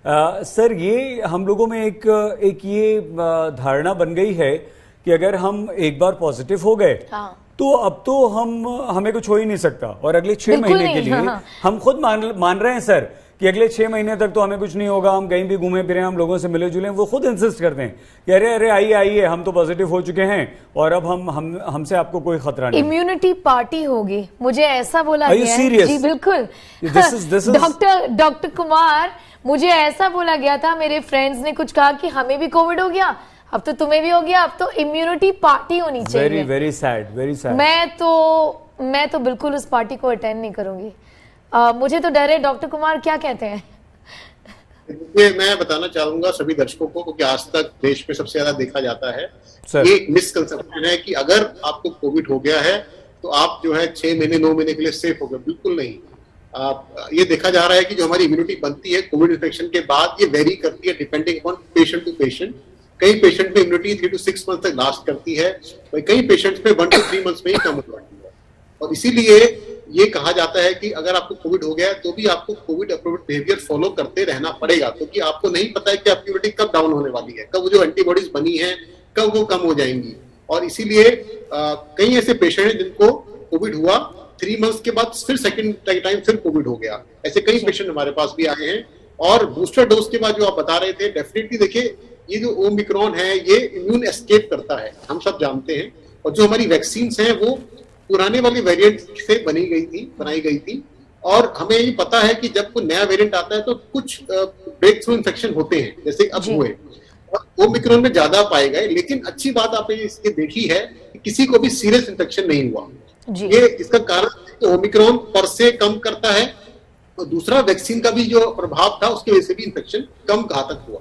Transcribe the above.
Sir, ये हम लोगों में एक ये धारणा बन गई है कि अगर हम एक बार पॉजिटिव हो गए, हाँ। तो अब तो हमें कुछ हो ही नहीं सकता, और अगले 6 बिल्कुल महीने के नहीं, लिए हाँ। हम खुद मान रहे हैं सर कि अगले 6 महीने तक तो हमें कुछ नहीं होगा, हम कहीं भी घूमे फिरे, हम लोगों से मिले जुले। वो खुद इंसिस्ट करते हैं कि अरे आइए आइए, हम तो पॉजिटिव हो चुके हैं और अब हमसे आपको कोई खतरा नहीं। इम्यूनिटी पार्टी होगी, मुझे ऐसा बोला Are you गया serious? है। जी बिल्कुल। This is डॉक्टर कुमार, मुझे ऐसा बोला गया था, मेरे फ्रेंड्स ने कुछ कहा कि हमें भी कोविड हो गया, अब तो तुम्हें भी हो गया, अब तो इम्यूनिटी पार्टी होनी चाहिए। Very very sad, very sad. मैं तो बिल्कुल उस पार्टी को अटेंड नहीं करूंगी। मुझे तो डर है। डॉक्टर कुमार क्या कहते हैं? देखिए, मैं बताना चाहूंगा सभी दर्शकों को, क्योंकि आज तक देश में सबसे ज्यादा देखा जाता है, ये एक मिसकंसेप्शन है कि अगर आपको कोविड हो गया है तो आप जो है 6 महीने 9 महीने के लिए सेफ हो गए। बिल्कुल नहीं। ये देखा जा रहा है कि जो हमारी इम्यूनिटी बनती है कोविड इन्फेक्शन के बाद, ये वेरी करती है depending upon patient to patient. कई पेशेंट में इम्यूनिटी 3 to 6 मंथ तक लास्ट करती है, कई पेशेंट्स में 1 to 3 मंथ्स में ही कम हो जाती है। और इसीलिए ये कहा जाता है कि अगर आपको कोविड हो गया है तो भी आपको कोविड अप्रोप्रिएट बिहेवियर फॉलो करते रहना पड़ेगा, क्योंकि आपको नहीं पता है कि आपकी इम्यूनिटी कब डाउन होने वाली है, कब जो एंटीबॉडीज बनी है कब वो कम हो जाएंगी। और इसीलिए कई ऐसे पेशेंट हैं जिनको कोविड हुआ, 3 मंथ्स के बाद फिर सेकंड टाइम फिर कोविड हो गया। ऐसे कई पेशेंट हमारे पास भी आए हैं। और बूस्टर डोज के बाद जो आप बता रहे थे, डेफिनेटली देखिए, ये जो ओमिक्रॉन है ये इम्यून एस्केप करता है, हम सब जानते हैं। और जो हमारी वैक्सीन हैं वो पुराने वाली वेरिएंट से बनाई गई थी। और हमें ये पता है कि जब कोई नया वेरिएंट आता है तो कुछ ब्रेक थ्रू इन्फेक्शन होते हैं, जैसे अब हुए, और ओमिक्रॉन में ज्यादा पाए गए। लेकिन अच्छी बात आपने इसकी देखी है कि किसी को भी सीरियस इन्फेक्शन नहीं हुआ। ये इसका कारण तो ओमिक्रॉन पर से कम करता है, और दूसरा वैक्सीन का भी जो प्रभाव था उसकी वजह से भी इन्फेक्शन कम घातक हुआ।